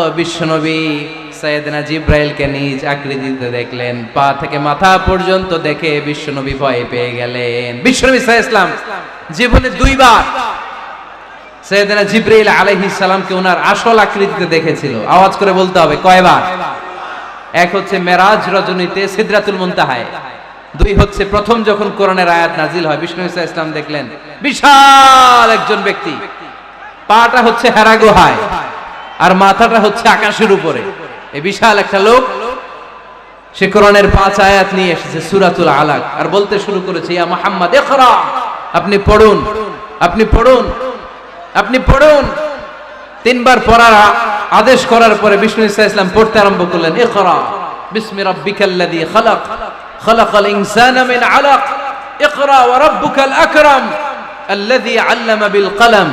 বিশ্বনবী সাইয়েদনা জিব্রাইলকে নিজ আকৃতিতে দেখলেন, পা থেকে মাথা পর্যন্ত দেখে বিশ্বনবী ভয় পেয়ে গেলেন। বিশ্বনবী সাল্লাল্লাহু আলাইহি ওয়াসাল্লাম জীবনে দুইবার সাইয়েদনা জিব্রাইল আলাইহিস সালামকে ওনার আসল আকৃতিতে দেখেছিল। আওয়াজ করে বলতে হবে কয়বার? এক হচ্ছে মেরাজ রজনীতে সিদরাতুল মুনতাহায়, দুই হচ্ছে প্রথম যখন কোরআনের আয়াত নাজিল হয় বিশ্বনবী সাল্লাল্লাহু আলাইহি ওয়াসাল্লাম দেখলেন বিশাল একজন ব্যক্তি, পাটা হচ্ছে হেরা গুহায় আর মাথাটা হচ্ছে আকাশের উপরে। এই বিশাল একটা লোক, সে কোরআনের 5 আয়াত নিয়ে এসেছে সূরাতুল আলাক, আর বলতে শুরু করেছে ইয়া মুহাম্মদ ইকরা, আপনি পড়ুন, আপনি পড়ুন, আপনি পড়ুন। তিনবার পড়ার আদেশ করার পরে বিষ্ণু সাল্লাল্লাহু আলাইহি ওয়াসাল্লাম পড়তে আরম্ভ করলেন, ইকরা বিসমি রাব্বিকাল্লাযী খালাক, খালাকাল ইনসানা মিন আলাক, ইকরা ওয়া রাব্বুকাল আকরাম আল্লাযী আল্লামা বিল কলম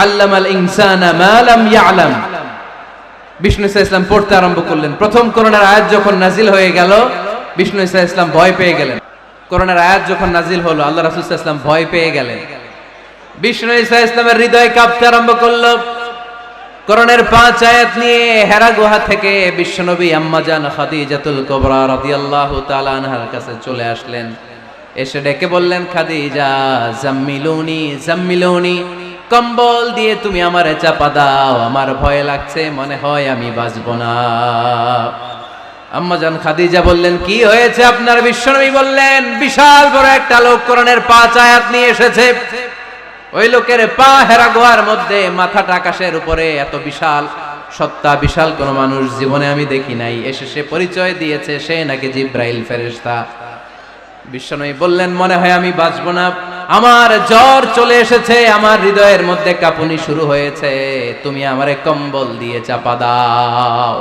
আল্লামাল ইনসানা মা লাম ইয়ালাম। বিষ্ণু সাল্লাল্লাহু আলাইহি ওয়াসাল্লাম পড়তে আরম্ভ করলেন। প্রথম কোরআনের আয়াত যখন নাজিল হয়ে গেল বিষ্ণু সাল্লাল্লাহু আলাইহি ওয়াসাল্লাম ভয় পেয়ে গেলেন। কোরআনের আয়াত যখন নাজিল হলো আল্লাহ রাসূল সাল্লাল্লাহু আলাইহি ওয়াসাল্লাম ভয় পেয়ে গেলেন। বিষ্ণু সাল্লাল্লাহু আলাইহি ওয়াসাল্লামের হৃদয় কাঁপতে আরম্ভ করলো। কোরআনের 5 আয়াত নিয়ে হেরা গুহা থেকে বিশ্বনবী আম্মা জান খাদিজাতুল কুবরা রাদিয়াল্লাহু তাআলা আনহার কাছে চলে আসলেন। এসে ডেকে বললেন, খাদিজা জাম্মিলুনি জাম্মিলুনি, কম্বল দিয়ে তুমি আমারে চাপা দাও, আমার ভয় লাগছে, মনে হয় আমি বাঁচব না। আম্মা জান খাদিজা বললেন, কি হয়েছে আপনার? বিশ্বনবী বললেন, বিশাল বড় একটা লোক কোরআনের 5 আয়াত নিয়ে এসেছে। ওই লোকের পা হেরা গুহার মধ্যে, মাথাটা আকাশের উপরে, এত বিশাল সত্তা, বিশাল কোন মানুষ জীবনে আমি দেখি নাই। এসে সে পরিচয় দিয়েছে সে নাকি জিব্রাইল ফেরেশতা। বিশ্বনবী বললেন, মনে হয় আমি বাঁচব না, আমার জ্বর চলে এসেছে, আমার হৃদয়ের মধ্যে কাঁপুনি শুরু হয়েছে, তুমি আমারে কম্বল দিয়ে চাপা দাও।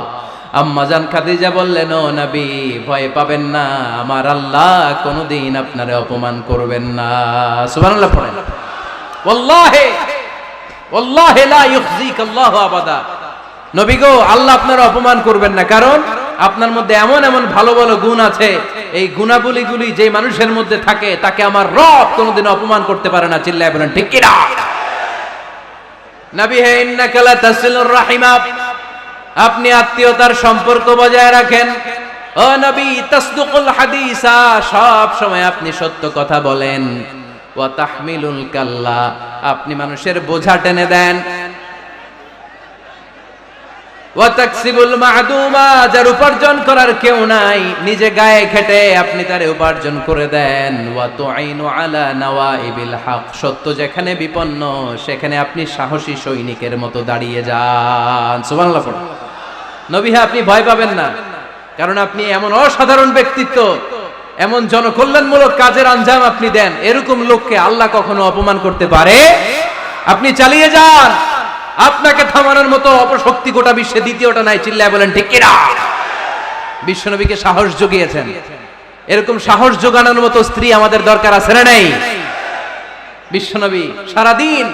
আম্মা জান খাদিজা বললেন, ও নবী ভয় পাবেন না, আমার আল্লাহ কোনদিন আপনারে অপমান করবেন না। সুবহানাল্লাহ পড়েন। ওয়াল্লাহি ওয়াল্লাহি লা ইউখজিকাল্লাহু আবাদা। নবী গো, আল্লাহ আপনারে অপমান করবেন না, কারণ আপনার মধ্যে এমন এমন ভালো ভালো গুণ আছে, এই গুণাবলীগুলি যে মানুষের মধ্যে থাকে তাকে আমার রব কোনোদিন অপমান করতে পারে না। চিল্লায় বলেন ঠিক কি না? নবী হে, ইন্নাকা লা তাসিলুর রাহিমা, আপনি আত্মীয়তার সম্পর্ক বজায় রাখেন। ও নবী, তাসদুকুল হাদিসা, সব সময় আপনি সত্য কথা বলেন। ওয়া তাহমিলুল কাল্লা, আপনি মানুষের বোঝা টেনে দেন। ওয়া তাকসিবুল মা'দুমা, যার উপার্জন করার কেউ নাই, নিজে গায়ে খেটে আপনি তারে উপার্জন করে দেন। ওয়া তুঈনু আলা নাওয়াইবিল হক, সত্য যেখানে বিপন্ন সেখানে আপনি সাহসী সৈনিকের মতো দাঁড়িয়ে যান। সুবহানাল্লাহ। নবী হ্যাঁ, আপনি ভয় পাবেন না, কারণ আপনি এমন অসাধারণ ব্যক্তিত্ব, এমন জনকল্যাণমূলক কাজের আঞ্জাম আপনি দেন, এরকম লোককে আল্লাহ কখনো অপমান করতে পারে? আপনি চালিয়ে যান, আপনাকে থামানোর মতো অপশক্তি গোটা বিশ্বে দ্বিতীয়টা নাই। চিল্লায় বলেন ঠিক কি না? বিশ্বনবীকে সাহস জুগিয়েছেন, এরকম সাহস জোগানোর মতো স্ত্রী আমাদের দরকার আছে না নাই? বিশ্বনবী সারাদিন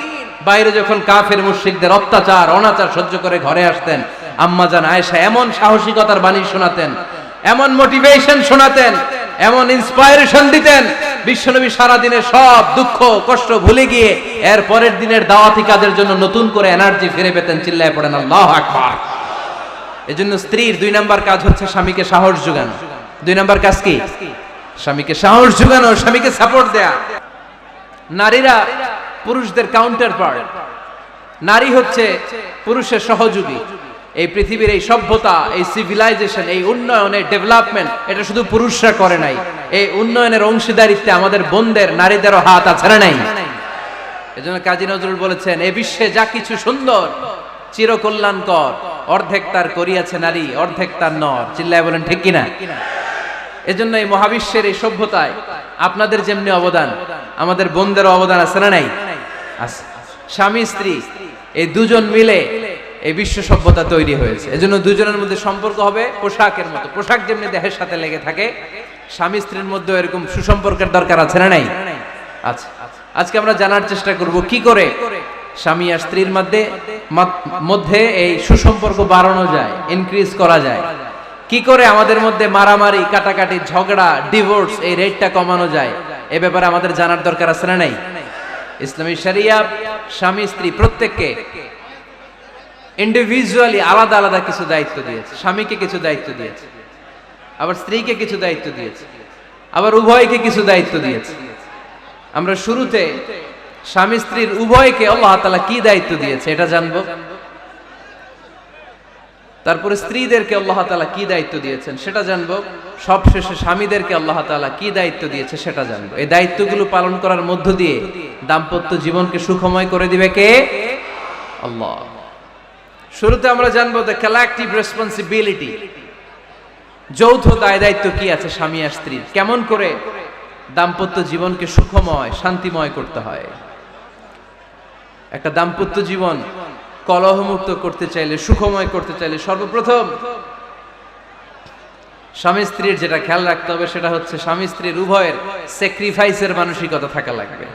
বাইরে যখন কাফের মুশরিকদের অত্যাচার অনাচার সহ্য করে ঘরে আসতেন, আম্মা জান আয়েশা এমন সাহসিকতার বাণী শোনাতেন, এমন মোটিভেশন শোনাতেন, এমন ইন্সপায়ারেশন দিতেন, বিশ্বনবী সারাদিনের সব দুঃখ কষ্ট ভুলে গিয়ে এর পরের দিনের দাওয়াতি কাজের জন্য নতুন করে এনার্জি ফিরে পেতেন। চিল্লায় পড়েন আল্লাহু আকবার। এজন্য স্ত্রীর 2 নাম্বার কাজ হচ্ছে স্বামীকে সাহস যোগানো। 2 নাম্বার কাজ কি? স্বামীকে সাহস যোগানো, স্বামীকে সাপোর্ট দেয়া। নারীরা পুরুষদের কাউন্টার পার্ট, নারী হচ্ছে পুরুষের সহযোগী। এই পৃথিবীর এই সভ্যতা, এই সিভিলাইজেশন, এই উন্নয়নের ডেভেলপমেন্ট, এটা শুধু পুরুষরা করে নাই, এই উন্নয়নের অংশীদারিত্বে আমাদের বোনদের নারীদেরও হাত আছে না নাই? এজন্য কাজী নজরুল বলেছেন, এই বিশ্বে যা কিছু সুন্দর চিরকল্যাণকর, অর্ধেক তার করিয়াছে নারী, অর্ধেক তার নর। চিল্লায় বলেন ঠিক কিনা? এজন্য এই মহাবিশ্বের এই সভ্যতায় আপনাদের যেমনি অবদান, আমাদের বোনদেরও অবদান আছে না নাই? আছে। স্বামী স্ত্রী এই দুজন মিলে এই বিশ্ব সভ্যতা তৈরি হয়েছে। এজন্য দুজনের মধ্যে সম্পর্ক হবে পোশাকের মতো। পোশাক যেমনি দেহের সাথে লেগে থাকে, স্বামী স্ত্রীর মধ্যে এরকম সুসম্পর্কের দরকার আছে না নাই? আচ্ছা, আজকে আমরা জানার চেষ্টা করব কি করে স্বামী আর স্ত্রীর মধ্যে এই সুসম্পর্ক বাড়ানো যায়, ইনক্রিজ করা যায়, কি করে আমাদের মধ্যে মারামারি কাটাকাটি ঝগড়া ডিভোর্স এই রেটটা কমানো যায়। এ ব্যাপারে আমাদের জানার দরকার আছে না নাই? ইসলামী শরিয়া স্বামী স্ত্রী প্রত্যেককে ইন্ডিভিজুয়ালি আলাদা আলাদা কিছু দায়িত্ব দিয়েছে। স্বামীকে কিছু দায়িত্ব দিয়েছে, আবার স্ত্রীকে কিছু দায়িত্ব দিয়েছে, আবার উভয়কে কিছু দায়িত্ব দিয়েছে। আমরা শুরুতে স্বামী স্ত্রীর উভয়কে আল্লাহ তাআলা কি দায়িত্ব দিয়েছে এটা জানবো। তারপরে স্ত্রীদেরকে আল্লাহ তাআলা কি দায়িত্ব দিয়েছেন সেটা জানবো। সবশেষে স্বামীদেরকে আল্লাহ তাআলা কি দায়িত্ব দিয়েছে সেটা জানবো। এই দায়িত্বগুলো পালন করার মধ্য দিয়ে দাম্পত্য জীবনকে সুখময় করে দিবে কে? আল্লাহ। শুরুতে আমরা জানবো দ্য কালেক্টিভ রেসপন্সিবিলিটি, যৌথ দায় দায়িত্ব কি আছে স্বামী আর স্ত্রীর, কেমন করে দাম্পত্য জীবনকে সুখময় শান্তিময় করতে হয়। একটা দাম্পত্য জীবন কলহমুক্ত করতে চাইলে, সুখময় করতে চাইলে সর্বপ্রথম স্বামী স্ত্রীর যেটা খেয়াল রাখতে হবে সেটা হচ্ছে স্বামী স্ত্রীর উভয়ের স্যাক্রিফাইসের মানসিকতা থাকা লাগবে।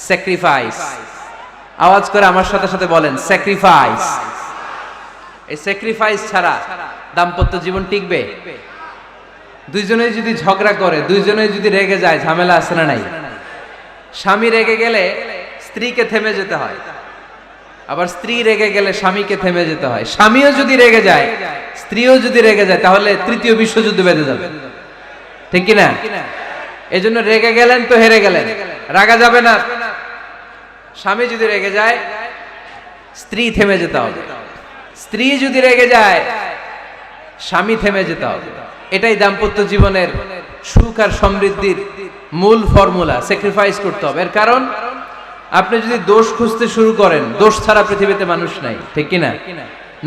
স্যাক্রিফাইস, আওয়াজ করে আমার সাথে সাথে বলেন স্যাক্রিফাইস। এই স্যাক্রিফাইস ছাড়া দাম্পত্য জীবন টিকবে? দুইজনেই যদি ঝগড়া করে, দুইজনেই যদি রেগে যায়, ঝামেলা আছে না নাই? স্বামী রেগে গেলে স্ত্রীকে থেমে যেতে হয়, আবার স্ত্রী রেগে গেলে স্বামীকে থেমে যেতে হয়। স্বামীও যদি রেগে যায়, স্ত্রীও যদি রেগে যায়, তাহলে তৃতীয় বিশ্বযুদ্ধ বেঁধে যাবে, ঠিক কি না? এই জন্য রেগে গেলেন তো হেরে গেলেন, রাগা যাবে না। স্বামী যদি রেগে যায়, স্ত্রী থেমে যেতে হবে। স্ত্রী যদি রেগে যায়, স্বামী থেমে যেতে হবে। এটাই দাম্পত্য জীবনের সুখ আর সমৃদ্ধির মূল ফর্মুলা। স্যাক্রিফাইস করতে হবে। এর কারণ আপনি যদি দোষ খুঁজতে শুরু করেন, দোষ ছাড়া পৃথিবীতে মানুষ নাই, ঠিক কি না?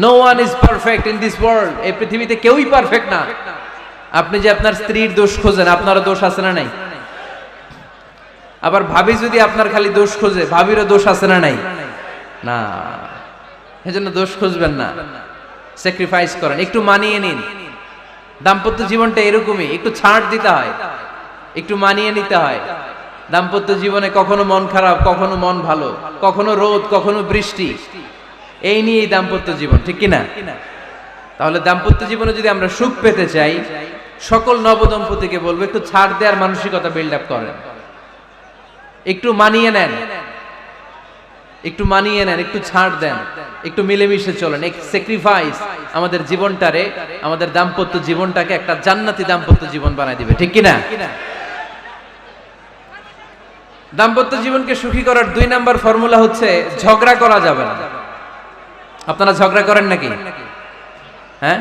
No one is perfect in this world. এই পৃথিবীতে কেউই পারফেক্ট না। আপনি যে আপনার স্ত্রীর দোষ খোঁজেন, আপনারও দোষ আছে না নাই? আবার ভাবি যদি আপনার খালি দোষ খোঁজে, ভাবিরও দোষ আছে না নাই? না, এজন্য দোষ খুঁজবেন না, স্যাক্রিফাইস করেন, একটু মানিয়ে নিন। দাম্পত্য জীবনটা এরকমই, একটু ছাড় দিতে হয়, একটু মানিয়ে নিতে হয়। দাম্পত্য জীবনে কখনো মন খারাপ, কখনো মন ভালো, কখনো রোদ, কখনো বৃষ্টি, এই নিয়েই দাম্পত্য জীবন, ঠিক কিনা? তাহলে দাম্পত্য জীবনে যদি আমরা সুখ পেতে চাই, সকল নবদম্পতিকে বলবো একটু ছাড় দেওয়ার মানসিকতা বিল্ড আপ করেন, একটু মানিয়ে নেন, একটু মানিয়ে নেন, একটু ছাড় দেন, একটু মিলেমিশে চলেন। এক স্যাক্রিফাইস আমাদের জীবনটারে, আমাদের দাম্পত্য জীবনটাকে একটা জান্নাতি দাম্পত্য জীবন বানাই দিবে, ঠিক কিনা? দাম্পত্য জীবনকে সুখী করার 2 নাম্বার ফর্মুলা হচ্ছে ঝগড়া করা যাবে না। আপনারা ঝগড়া করেন নাকি? হ্যাঁ,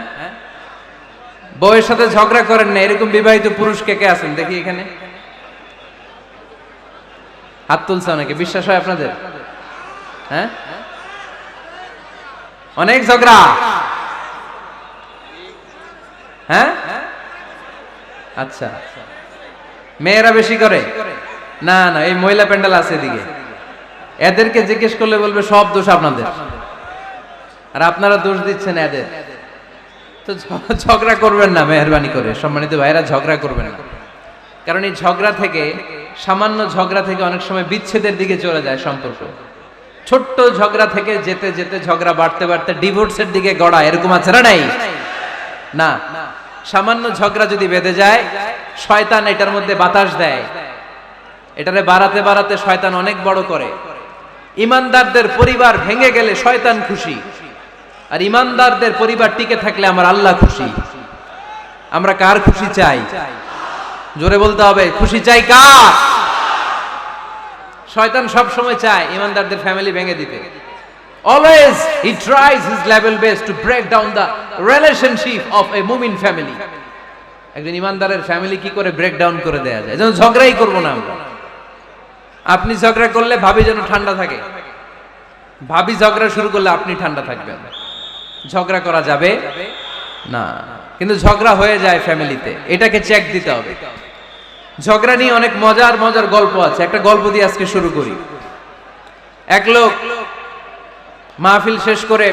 বউয়ের সাথে ঝগড়া করেন না এরকম বিবাহিত পুরুষ কে কে আছেন দেখি এখানে? হাত তুলছে অনেকে, বিশ্বাস হয় আপনাদের? হ্যাঁ, অনেক ঝগড়া। হ্যাঁ, আচ্ছা, মেয়েরা বেশি করে? না না, এই মহিলা প্যান্ডেল আছে এদিকে, এদেরকে জিজ্ঞেস করলে বলবে সব দোষ আপনাদের, আর আপনারা দোষ দিচ্ছেন এদের। তো ঝগড়া করবেন না, মেহরবানি করে সম্মানিত ভাইরা, ঝগড়া করবেন না। কারণ এই ঝগড়া থেকে, সামান্য ঝগড়া থেকে অনেক সময় বিচ্ছেদের দিকে চলে যায় সম্পর্ক। ছোট্ট ঝগড়া থেকে যেতে যেতে ঝগড়া বাড়তে বাড়তে ডিভোর্সের দিকে গড়া, এরকম আছে না নাই? না, সামান্য ঝগড়া যদি বেঁধে যায়, শয়তান এটার মধ্যে বাতাস দেয়, এটারে বাড়াতে বাড়াতে শয়তান অনেক বড় করে। ইমানদারদের পরিবার ভেঙে গেলে শয়তান খুশি, আর ইমানদারদের পরিবার টিকে থাকলে আমার আল্লাহ খুশি। আমরা কার খুশি চাই? জোরে বলতে হবে, খুশি চাই কার? শয়তান সব সময় চায় ইমানদারদের ফ্যামিলি ভেঙে দিতে। Always he tries his level best to break down the relationship of a mu'min family. একজন ইমানদারের ফ্যামিলি কি করে ব্রেক ডাউন করে দেয়া যায়? যেন ঝগড়াই করব না আমরা। আপনি ঝগড়া করলে ভাবি যেন ঠান্ডা থাকে, ভাবি ঝগড়া শুরু করলে আপনি ঠান্ডা থাকবেন। ঝগড়া করা যাবে না, কিন্তু ঝগড়া হয়ে যায় ফ্যামিলিতে, এটাকে চেক দিতে হবে। ঝগড়া নিয়ে অনেক মজার মজার গল্প আছে। একটা গল্প দিয়ে আজকে শুরু করি। এক লোক মাহফিল শেষ করে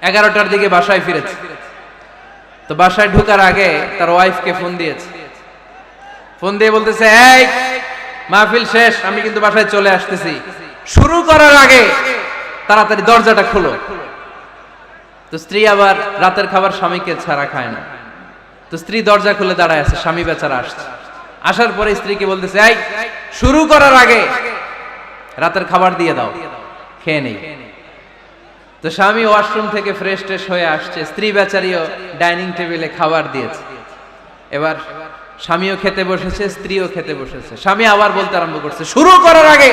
11টার দিকে বাসায় ফিরেছে। তো বাসায় ঢোকার আগে তার ওয়াইফকে ফোন দিয়েছে। ফোন দিয়ে বলতেছে, এই মাহফিল শেষ, আমি কিন্তু বাসায় চলে আসতেছি, শুরু করার আগে তাড়াতাড়ি দরজাটা খোলো। তো স্ত্রী আবার রাতের খাবার স্বামীকে ছাড়া খায় না। তো স্ত্রী দরজা খুলে দাঁড়ায় আছে, স্বামী বেচারা আসছে। আসার পরে স্ত্রীকে বলতেছে, এই শুরু করার আগে রাতের খাবার দিয়ে দাও, খেয়ে নেই। তো স্বামী ওয়াশরুম থেকে ফ্রেশ ট্রেশ হয়ে আসছে, স্ত্রী বেচারিও ডাইনিং টেবিলে খাবার দিয়েছে। এবার স্বামীও খেতে বসেছে, স্ত্রীও খেতে বসেছে। স্বামী আবার বলতে আরম্ভ করছে, শুরু করার আগে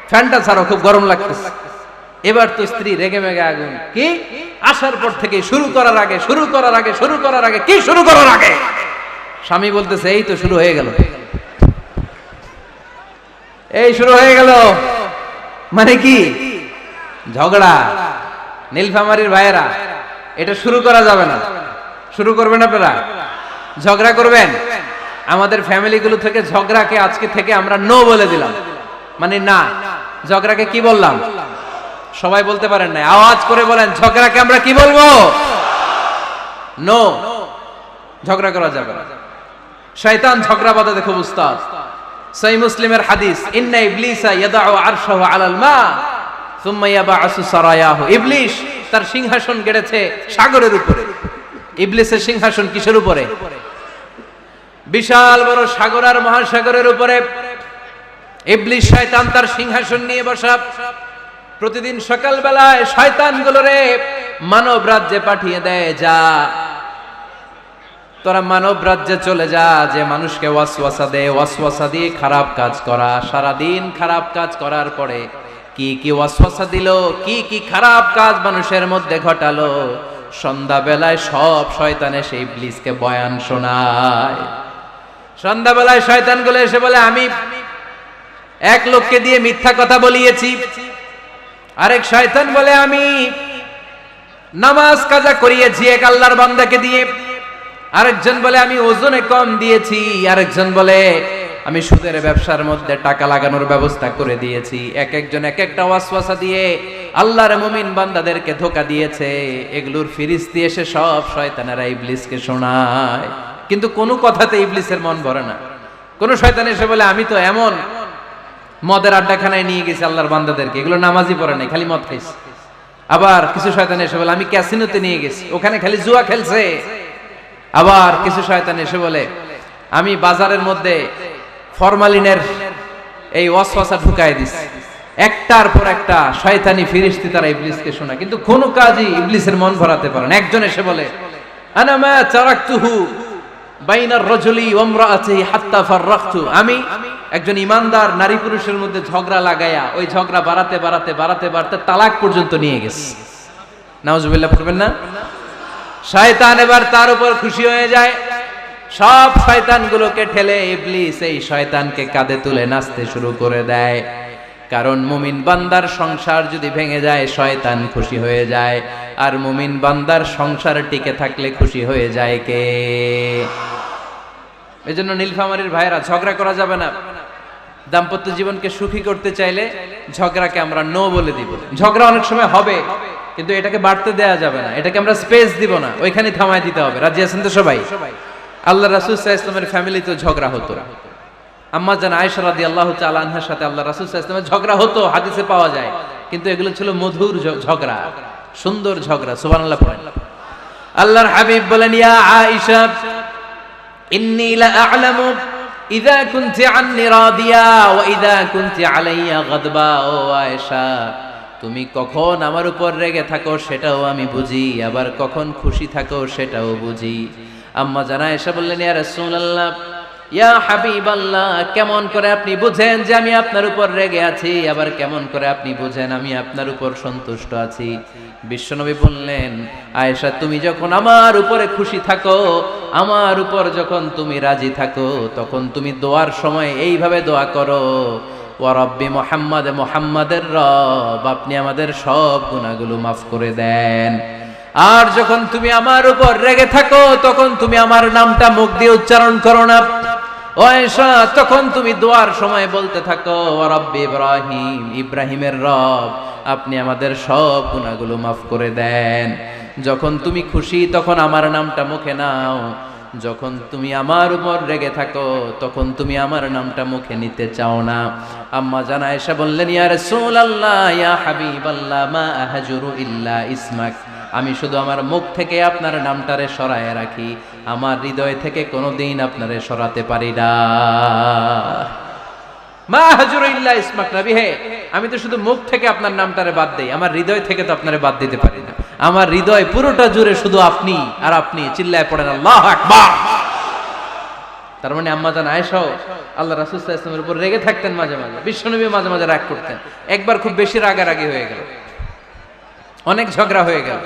ফ্যানটা ছাড়ো, খুব গরম লাগতেছে। এবার তো স্ত্রী রেগে মেগে আগুন, কি আসার পর থেকে শুরু করার আগে কি শুরু করার আগে? স্বামী বলতেছে, এই তো শুরু হয়ে গেল, এই শুরু হয়ে গেল। মানে কি? ঝগড়া। নীলফামারীর ভাইয়েরা, এটা শুরু করা যাবে না। শুরু করবেন আপনারা? ঝগড়া করবেন? আমাদের ফ্যামিলিগুলো থেকে ঝগড়াকে আজকে থেকে আমরা নো বলে দিলাম। মানে না, ঝগড়াকে কি বললাম? সবাই বলতে পারেন না, আওয়াজ করে বলেন, ঝগড়াকে আমরা কি বলবো? নো। ঝগড়া করা যাবে না। শয়তান ঝগড়া বাঁধাতে খুব উস্তাদ। সহিহ মুসলিমের হাদিস, ইন্না ইবলিসা ইয়াদাউ আরশাহু আলাল মা সুম্মা ইয়াবআসু সারায়াহু। ইবলিস তার সিংহাসন গেড়েছে সাগরের উপরে। ইবলিসের সিংহাসন কিসের উপরে? বিশাল বড় সাগর আর মহাসাগরের উপরে ইবলিস শয়তান তার সিংহাসন নিয়ে বসা। প্রতিদিন সকালবেলায় শয়তানগুলোরে মানব রাজ্যে পাঠিয়ে দেয়, যা তোরা মানব রাজ্যে চলে যা, যে মানুষকে ওয়াসওয়াসা দেয়, ওয়াসওয়াসা দিয়ে খারাপ কাজ করা। সারাদিন খারাপ কাজ করার পরে কি কি ওয়াসওয়াসা দিল, কি কি খারাপ কাজ মানুষের মধ্যে ঘটালো, সন্ধ্যাবেলায় সব শয়তান এসে ইবলিসকে বয়ান শোনায়। সন্ধ্যাবেলায় শয়তানগুলো এসে বলে, আমি এক লোককে দিয়ে মিথ্যা কথা বলিয়েছি। আরেক শয়তান বলে, আমি নামাজ কাজা করিয়েছি এক আল্লাহর বান্দাকে দিয়ে। আরেকজন বলে, আমি ওজনে কম দিয়েছি। আরেকজন বলে, আমি সুদের ব্যবসার মধ্যে টাকা লাগানোর ব্যবস্থা করে দিয়েছি। এক একজন এক একটা ওয়াসওয়াসা দিয়ে আল্লাহর মুমিন বান্দাদেরকে ধোঁকা দিয়েছে। এগুলোর ফিরিস্তি এসে সব শয়তানেরা ইবলিসকে শোনায়, কিন্তু কোনো কথাতে ইবলিসের মন ভরে না। কোন শয়তান এসে বলে, আমি তো এমন মদের আড্ডাখানায় নিয়ে গেছি আল্লাহর বান্দাদেরকে, এগুলো নামাজই পড়ে নাই, খালি মদ খাইছে। আবার কিছু শয়তান এসে বলে, আমি ক্যাসিনোতে নিয়ে গেছি, ওখানে খালি জুয়া খেলছে। আবার কিছু শয়তান এসে বলে, আমি বাজারের মধ্যে ফরমালিনের এই ওয়াসওয়াসা ঢুকায় দিছি। একটার পর একটা শয়তানি ফিরিস্তি তারা ইবলিসকে শোনায়, কিন্তু কোনো কাজই ইবলিসের মন ভরাতে পারে না। একজন এসে বলে, আনা মা তারাকতুহু বাইনার রাজুলি ওয়া ইমরাআতিহি হাত্তা ফাররাকতু। আমি একজন ইমানদার নারী পুরুষের মধ্যে ঝগড়া লাগায়া ওই ঝগড়া বাড়াতে তালাক পর্যন্ত নিয়ে গেছে। নাউজুবিল্লাহ পড়বেন না? শয়তান এবার তার উপর খুশি হয়ে যায়। সব শয়তানগুলোকে ঠেলে ইবলিস এই শয়তানকে কাঁধে তুলে নাচতে শুরু করে দেয়। কারণ মুমিন বান্দার সংসার যদি ভেঙে যায় শয়তান খুশি হয়ে যায়, আর মুমিন বান্দার সংসার টিকে থাকলে খুশি হয়ে যায় কে? এজন্য নীলফামারীর ভাইয়েরা, ঝগড়া করা যাবে না। দাম্পত্য জীবনকে সুখী করতে চাইলে ঝগড়াকে আমরা নো বলে দিব। ঝগড়া অনেক সময় হবে, কিন্তু এটাকে বাড়তে দেয়া যাবে না, এটাকে আমরা স্পেস দিব না, ওইখানে থামায় দিতে হবে। রাজি আছেন তো সবাই? আল্লাহ রাসূল সাল্লাল্লাহু আলাইহি ওয়াসাল্লামের ফ্যামিলিতে ঝগড়া হতো। আম্মা জান আয়েশা রাদিয়াল্লাহু তাআলা আনহার সাথে আল্লাহ রাসূল সাল্লাল্লাহু আলাইহি ওয়াসাল্লামের ঝগড়া হতো, হাদিসে পাওয়া যায়। কিন্তু এগুলো ছিল মধুর ঝগড়া, সুন্দর ঝগড়া। সুবহানাল্লাহ পড়েন। আল্লাহর হাবিব বলেন, ইয়া আয়েশা ইন্নী লা আ'লামু ইযা কুনতি আন্নী রাদিয়া ওয়া ইযা কুনতি আলাইয়া গাদবা। ও আয়েশা, তুমি কখন আমার উপর রেগে থাকো সেটাও আমি বুঝি, আবার কখন খুশি থাকো সেটাও বুঝি। আম্মা জান আয়েশা বললেন, ইয়া রাসূলুল্লাহ, ইয়া হাবিবাল্লাহ, কেমন করে আপনি বুঝেন যে আমি আপনার উপর রেগে আছি, আবার কেমন করে আপনি বুঝেন আমি আপনার উপর সন্তুষ্ট আছি? বিশ্বনবী বললেন, আয়েশা, তুমি যখন আমার উপরে খুশি থাকো, আমার উপর যখন তুমি রাজি থাকো, তখন তুমি দোয়ার সময় এইভাবে দোয়া করো, ওয়া রাব্বি মুহাম্মাদ, মুহাম্মাদের রব, আপনি আমাদের সব গুনাহগুলো মাফ করে দেন। আর যখন তুমি আমার উপর রেগে থাকো, তখন তুমি আমার নামটা মুখ দিয়ে উচ্চারণ করো না। ও আয়েশা, তখন তুমি দোয়ার সময় বলতে থাকো, ওয়া রাব্বি ইব্রাহিম, ইব্রাহিমের রব, আপনি আমাদের সব গুনাহগুলো মাফ করে দেন। যখন তুমি খুশি তখন আমার নামটা মুখে নাও, যখন তুমি আমার উপর রেগে থাকো তখন তুমি আমার নামটা মুখে নিতে চাও না। আম্মা জান আয়েশা বললেন, ইয়া রাসূলুল্লাহ, ইয়া হাবিবাল্লাহ, মা আহজুরু ইল্লা ইসমাক, আমি শুধু আমার মুখ থেকে আপনার নামটারে সরায় রাখি, আমার হৃদয় থেকে কোনোদিন আপনারে সরাতে পারি না। মা হাজুরু ইল্লা ইসমাক নবী হে, আমি তো শুধু মুখ থেকে আপনার নামটারে বাদ দেই, আমার হৃদয় থেকে তো আপনারে বাদ দিতে পারি না। আমার হৃদয় পুরোটা জুড়ে শুধু আপনি আর আপনি। চিল্লায় পড়েন আল্লাহু আকবার। তার মানে আম্মা জান আয়েশাও আল্লাহ রাসূল সাল্লাল্লাহু আলাইহি ওয়াসাল্লামের উপর রেগে থাকতেন মাঝে মাঝে, বিশ্বনবী মাঝে মাঝে রাগ করতেন। একবার খুব বেশি রাগারাগি হয়ে গেল, অনেক ঝগড়া হয়ে গেল।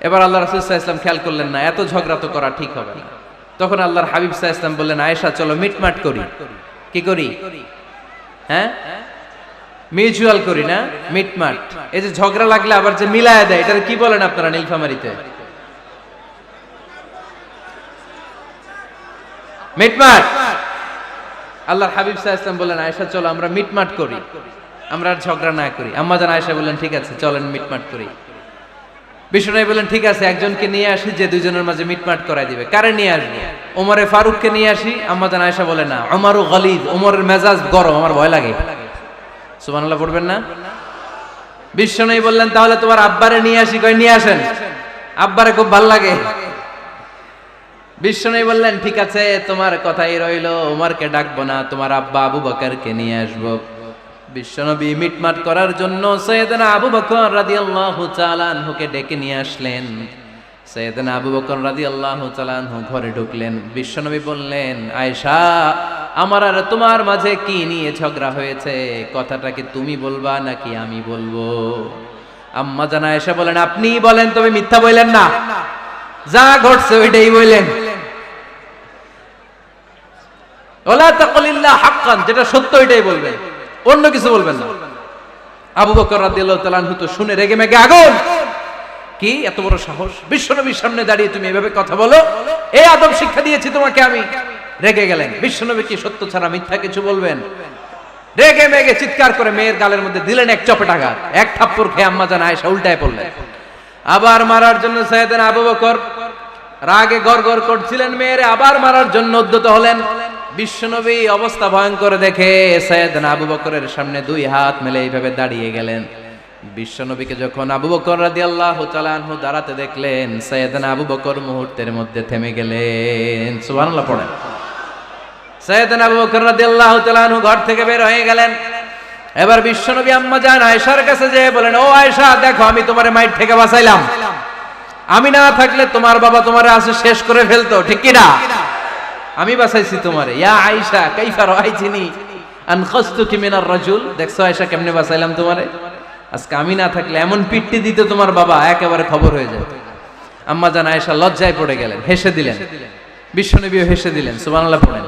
এবার আল্লাহ রাসূল সাল্লাল্লাহু আলাইহি ওয়াসাল্লাম খেয়াল করলেন না, এত ঝগড়া তো করা ঠিক হবে না। তখন আল্লাহর হাবিব সাল্লাল্লাহু আলাইহি ওয়াসাল্লাম বললেন, আয়েশা চলো মিটমাট করি। কি করি? হ্যাঁ, মিউচুয়াল করি না, মিটমাট। এই যে ঝগড়া লাগলে আবার যে মিলায়া দেয়, এটা কি বলেন আপনারা নীলফামারীতে? মিটমাট। আল্লাহর হাবিব সাল্লাল্লাহু আলাইহি ওয়াসাল্লাম বললেন, আয়েশা চলো আমরা মিটমাট করি, আমরা আর ঝগড়া না করি। আম্মা জান আয়েশা বললেন, ঠিক আছে চলেন মিটমাট করি। বিষ্ণু বললেন, ঠিক আছে একজনকে নিয়ে আসি যে দুইজনের মাঝে মিটমাট করাই দিবে। কারে নিয়ে আসবো? ওমরে ফারুককে নিয়ে আসি। আম্মা জান আয়েশা বলে, না, ওমরু গলিদ, ওমরের মেজাজ গরম, আমার ভয় লাগে। সুবহানাল্লাহ পড়বেন না? বিষ্ণু বললেন, তাহলে তোমার আব্বারে নিয়ে আসি। কই নিয়ে আসেন, আব্বারে খুব ভাল লাগে। বিষ্ণু বললেন, ঠিক আছে তোমার কথাই রইলো, ওমরকে ডাকবো না, তোমার আব্বা আবু বকরকে নিয়ে আসবো। বিশ্বনবী মিটমাট করার জন্য সাইয়েদনা আবু বকর রাদিয়াল্লাহু তাআলা আনহুকে ডেকে নিয়ে আসলেন। সাইয়েদনা আবু বকর রাদিয়াল্লাহু তাআলা আনহু ঘরে ঢুকলেন। বিশ্বনবী বললেন, আয়েশা আমার আর তোমার মাঝে কি নিয়ে ঝগড়া হয়েছে? কথাটা কি তুমি বলবা নাকি আমি বলবো? আম্মা জান আয়েশা বলেন, আপনিই বলেন, তবে মিথ্যা বললেন না, যা ঘটছে ওইটাই বললেন। ওয়ালা তাকুলিল্লাহ হাক্কান, যেটা সত্য ওইটাই বলবেন, অন্য কিছু বলবেন না। আবু বকর রাদিয়াল্লাহু তাআলা আনহু তো শুনে রেগে মেগে আগুন। কি এত বড় সাহস, বিশ্বনবীর সামনে দাঁড়িয়ে তুমি এভাবে কথা বলো? এই আদব শিক্ষা দিয়েছি তোমাকে আমি। রেগে গেলেন। বিশ্বনবী কি সত্য ছাড়া মিথ্যা কিছু বলবেন? রেগে মেগে চিৎকার করে মেয়ের গালের মধ্যে দিলেন এক চপেটাঘাত। এক থাপ্পড় খেয়ে আম্মা জান আয়েশা উল্টায় পড়লেন। আবার মারার জন্য সাইয়েদনা আবু বকর রাগে গড়গড় করছিলেন, মেয়েরে আবার মারার জন্য উদ্যত হলেন। বিশ্বনবী অবস্থা ভয়ঙ্কর দেখে সাইয়েদনা আবু বকরের সামনে দুই হাত মেলে এইভাবে দাঁড়িয়ে গেলেন। বিশ্বনবীকে যখন আবু বকর রাদিয়াল্লাহু তাআলা আনহু দাঁড়াতে দেখলেন, সাইয়েদনা আবু বকর মুহূর্তের মধ্যে থেমে গেলেন। সুবহানাল্লাহ পড়েন। সাইয়েদনা আবু বকর রাদিয়াল্লাহু তাআলা আনহু ঘর থেকে বের হয়ে গেলেন। এবার বিশ্বনবী আম্মা জান আয়েশার কাছে যেয়ে বলেন, ও আয়েশা দেখো, আমি তোমারে মাইর থেকে বাঁচাইলাম। আমি না থাকলে তোমার বাবা তোমারে আসে শেষ করে ফেলতো, ঠিক কি না? আমি বাঁচাইছি তোমারে। ইয়া আয়েশা কাইফা রাআইতিনি আনখাসতুকি মিনার রাজুল, দেখছো আয়েশা কেমনে বাঁচাইলাম তোমারে? আজকে আমি না থাকলে এমন পিট্টি দিত তোমার বাবা, একেবারে খবর হয়ে যায়। আম্মা জান আয়েশা লজ্জায় পড়ে গেলেন, হেসে দিলেন। বিশ্বনবীও হেসে দিলেন। সুবহানাল্লাহ পড়েন।